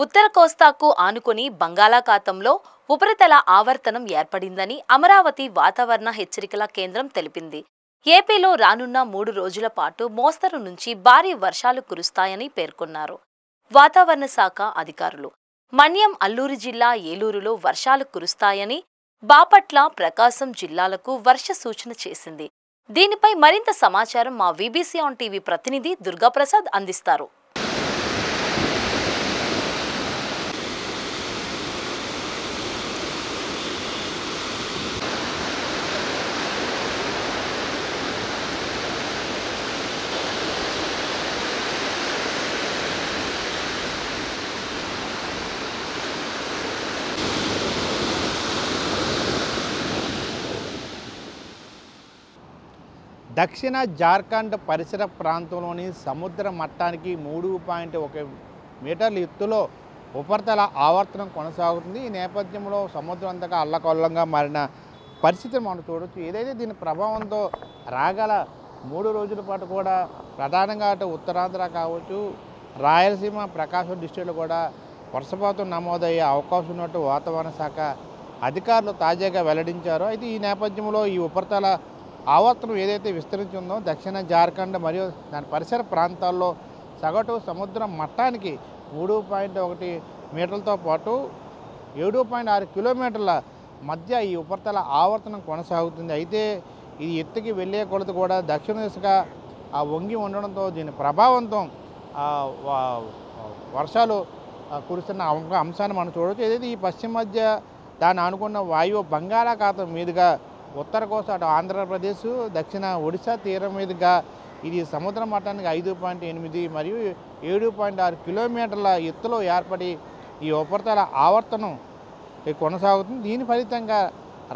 ఉత్తర కోస్తాకు ఆనుకుని బంగాళాఖాతంలో ఉపరితల ఆవర్తనం ఏర్పడిందని అమరావతి వాతావరణ హెచ్చరికల కేంద్రం తెలిపింది. ఏపీలో రానున్న 3 రోజుల పాటు మోస్తరు నుంచి భారీ వర్షాలు కురుస్తాయని పేర్కొన్నారు. వాతావరణ శాఖ అధికారులు మన్యం, అల్లూరు జిల్లా, ఏలూరులో వర్షాలు కురుస్తాయని, బాపట్ల, ప్రకాశం జిల్లాలకు వర్ష సూచన చేసింది. దీనిపై మరింత సమాచారం మా వీబీసీ ఆన్ టీవీ ప్రతినిధి దుర్గాప్రసాద్ అందిస్తారు. దక్షిణ జార్ఖండ్ పరిసర ప్రాంతంలోని సముద్ర మట్టానికి 3.1 మీటర్ల ఎత్తులో ఉపరితల ఆవర్తనం కొనసాగుతుంది. ఈ నేపథ్యంలో సముద్రం అంతగా అల్లకల్లంగా మారిన పరిస్థితిని మనం చూడవచ్చు. ఏదైతే దీని ప్రభావంతో రాగల 3 రోజుల పాటు కూడా ప్రధానంగా అటు ఉత్తరాంధ్ర కావచ్చు, రాయలసీమ, ప్రకాశం డిస్ట్రిక్ట్లో కూడా వర్షపాతం నమోదయ్యే అవకాశం ఉన్నట్టు వాతావరణ శాఖ అధికారులు తాజాగా వెల్లడించారు. అయితే ఈ నేపథ్యంలో ఈ ఉపరితల ఆవర్తనం ఏదైతే విస్తరించిందో దక్షిణ జార్ఖండ్ మరియు దాని పరిసర ప్రాంతాల్లో సగటు సముద్ర మట్టానికి 3.1 మీటర్లతో పాటు 7.6 కిలోమీటర్ల మధ్య ఈ ఉపరితల ఆవర్తనం కొనసాగుతుంది. అయితే ఇది ఎత్తుకి వెళ్ళే కొలత కూడా దక్షిణ దిశగా వంగి ఉండడంతో దీని ప్రభావంతో వర్షాలు కురుస్తున్న అంశాన్ని మనం చూడవచ్చు. ఏదైతే ఈ పశ్చిమ మధ్య దాన్ని అనుకున్న వాయువు బంగాళాఖాతం మీదుగా ఉత్తర కోస్తా అటు ఆంధ్రప్రదేశ్, దక్షిణ ఒడిశా తీరం మీదుగా ఇది సముద్ర మట్టానికి 5.8 మరియు 7.6 కిలోమీటర్ల ఎత్తులో ఏర్పడి ఈ ఉపరితల ఆవర్తనం కొనసాగుతుంది. దీని ఫలితంగా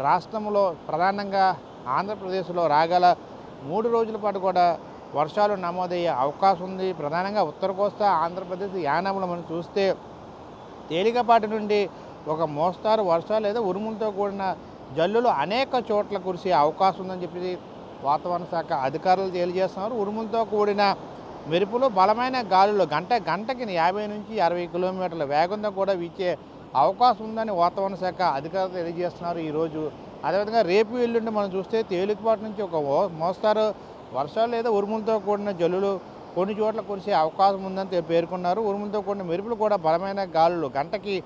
రాష్ట్రంలో ప్రధానంగా ఆంధ్రప్రదేశ్లో రాగల 3 రోజుల పాటు కూడా వర్షాలు నమోదయ్యే అవకాశం ఉంది. ప్రధానంగా ఉత్తర కోస్తా ఆంధ్రప్రదేశ్ యానాంలో మనం చూస్తే తేలికపాటి నుండి ఒక మోస్తారు వర్షాలు లేదా ఉరుములతో కూడిన జల్లులు అనేక చోట్ల కురిసే అవకాశం ఉందని చెప్పి వాతావరణ శాఖ అధికారులు తెలియజేస్తున్నారు. ఉరుములతో కూడిన మెరుపులు, బలమైన గాలులు గంటకి 50 నుంచి 60 కిలోమీటర్ల వేగంతో కూడా వీచే అవకాశం ఉందని వాతావరణ శాఖ అధికారులు తెలియజేస్తున్నారు ఈరోజు. అదేవిధంగా రేపు ఎల్లుండి మనం చూస్తే తేలికపాటి నుంచి ఒక మోస్తారు వర్షాలు లేదా ఉరుములతో కూడిన జల్లులు కొన్ని చోట్ల కురిసే అవకాశం ఉందని పేర్కొన్నారు. ఉరుములతో కూడిన మెరుపులు కూడా బలమైన గాలులు గంటకి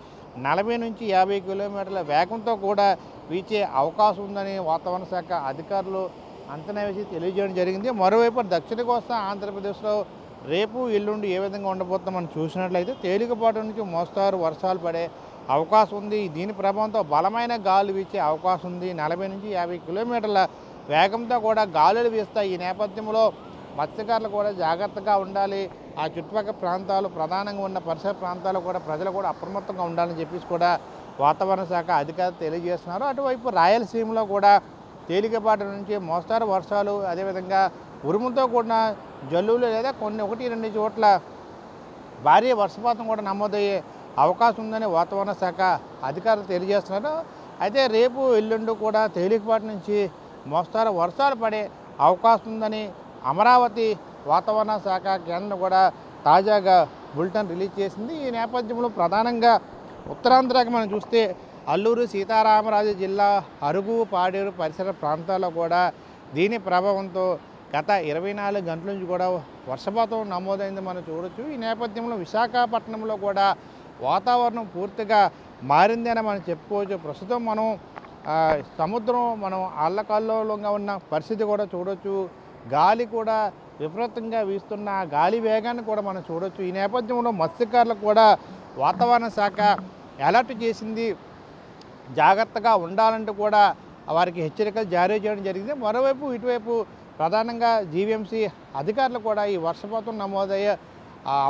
40 నుంచి 50 కిలోమీటర్ల వేగంతో కూడా వీచే అవకాశం ఉందని వాతావరణ శాఖ అధికారులు అంచనా వేసి తెలియజేయడం జరిగింది. మరోవైపు దక్షిణ కోస్తా ఆంధ్రప్రదేశ్లో రేపు ఎల్లుండి ఏ విధంగా ఉండబోతుందో మనం చూసినట్లయితే తేలికపాటి నుంచి మోస్తారు వర్షాలు పడే అవకాశం ఉంది. దీని ప్రభావంతో బలమైన గాలులు వీచే అవకాశం ఉంది. 40 నుంచి 50 కిలోమీటర్ల వేగంతో కూడా గాలులు వీస్తాయి. ఈ నేపథ్యంలో మత్స్యకారులు కూడా జాగ్రత్తగా ఉండాలి. ఆ చుట్టుపక్కల ప్రాంతాలు, ప్రధానంగా ఉన్న పరిసర ప్రాంతాలు కూడా ప్రజలు కూడా అప్రమత్తంగా ఉండాలని చెప్పేసి కూడా వాతావరణ శాఖ అధికారులు తెలియజేస్తున్నారు. అటువైపు రాయలసీమలో కూడా తేలికపాటి నుంచి మోస్తారు వర్షాలు, అదేవిధంగా ఉరుములతో కూడిన జల్లులు లేదా కొన్ని 1-2 చోట్ల భారీ వర్షపాతం కూడా నమోదయ్యే అవకాశం ఉందని వాతావరణ శాఖ అధికారులు తెలియజేస్తున్నారు. అయితే రేపు ఎల్లుండి కూడా తేలికపాటి నుంచి మోస్తారు వర్షాలు పడే అవకాశం ఉందని అమరావతి వాతావరణ శాఖ కేంద్రం కూడా తాజాగా బులెటిన్ రిలీజ్ చేసింది. ఈ నేపథ్యంలో ప్రధానంగా ఉత్తరాంధ్రకి మనం చూస్తే అల్లూరు సీతారామరాజు జిల్లా అరుగు, పాడేరు పరిసర ప్రాంతాల్లో కూడా దీని ప్రభావంతో గత 24 గంటల నుంచి కూడా వర్షపాతం నమోదైంది మనం చూడొచ్చు. ఈ నేపథ్యంలో విశాఖపట్నంలో కూడా వాతావరణం పూర్తిగా మారిందని మనం చెప్పుకోవచ్చు. ప్రస్తుతం మనం సముద్రం మనం అల్లకల్లోలంగా ఉన్న పరిస్థితి కూడా చూడొచ్చు. గాలి కూడా విపరీతంగా వీస్తున్న గాలి వేగాన్ని కూడా మనం చూడొచ్చు. ఈ నేపథ్యంలో మత్స్యకారులకు కూడా వాతావరణ శాఖ అలర్ట్ చేసింది. జాగ్రత్తగా ఉండాలంటూ కూడా వారికి హెచ్చరికలు జారీ చేయడం జరిగింది. మరోవైపు ఇటువైపు ప్రధానంగా జీవీఎంసీ అధికారులు కూడా ఈ వర్షపాతం నమోదయ్యే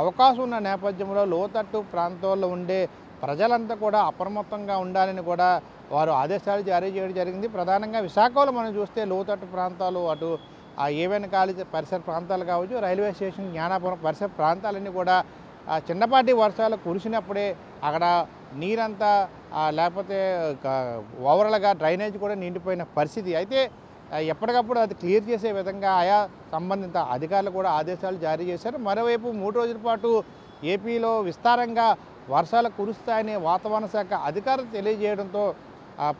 అవకాశం ఉన్న నేపథ్యంలో లోతట్టు ప్రాంతాల్లో ఉండే ప్రజలంతా కూడా అప్రమత్తంగా ఉండాలని కూడా వారు ఆదేశాలు జారీ చేయడం జరిగింది. ప్రధానంగా విశాఖలో మనం చూస్తే లోతట్టు ప్రాంతాలు, అటు ఏవైనా కాలేజీ పరిసర ప్రాంతాలు కావచ్చు, రైల్వే స్టేషన్, జ్ఞానాపురం పరిసర ప్రాంతాలన్నీ కూడా చిన్నపాటి వర్షాలు కురిసినప్పుడే అక్కడ నీరంతా లేకపోతే ఓవరాల్గా డ్రైనేజ్ కూడా నిండిపోయిన పరిస్థితి. అయితే ఎప్పటికప్పుడు అది క్లియర్ చేసే విధంగా ఆయా సంబంధిత అధికారులు కూడా ఆదేశాలు జారీ చేశారు. మరోవైపు 3 రోజుల పాటు ఏపీలో విస్తారంగా వర్షాలు కురుస్తాయని వాతావరణ శాఖ అధికారులు తెలియజేయడంతో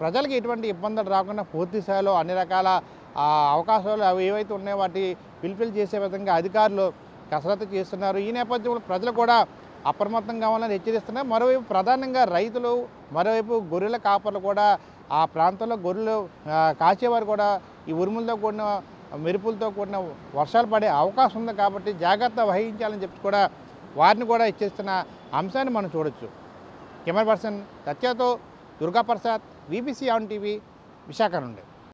ప్రజలకు ఎటువంటి ఇబ్బందులు రాకుండా పూర్తి స్థాయిలో అన్ని రకాల అవకాశాలు అవి ఏవైతే ఉన్నాయో వాటి ఫిల్ఫిల్ చేసే విధంగా అధికారులు కసరత్తు చేస్తున్నారు. ఈ నేపథ్యంలో ప్రజలు కూడా అప్రమత్తంగా కావాలని హెచ్చరిస్తున్నారు. మరోవైపు ప్రధానంగా రైతులు, మరోవైపు గొర్రెల కాపర్లు కూడా ఆ ప్రాంతంలో గొర్రెలు కాచేవారు కూడా ఈ ఉరుములతో కూడిన మెరుపులతో కూడిన వర్షాలు పడే అవకాశం ఉంది కాబట్టి జాగ్రత్త వహించాలని చెప్పి కూడా వారిని కూడా హెచ్చరిస్తున్న అంశాన్ని మనం చూడొచ్చు. కెమెరా పర్సన్ సత్యతో Durgaprasad, VBC on TV, Visakha నుండి.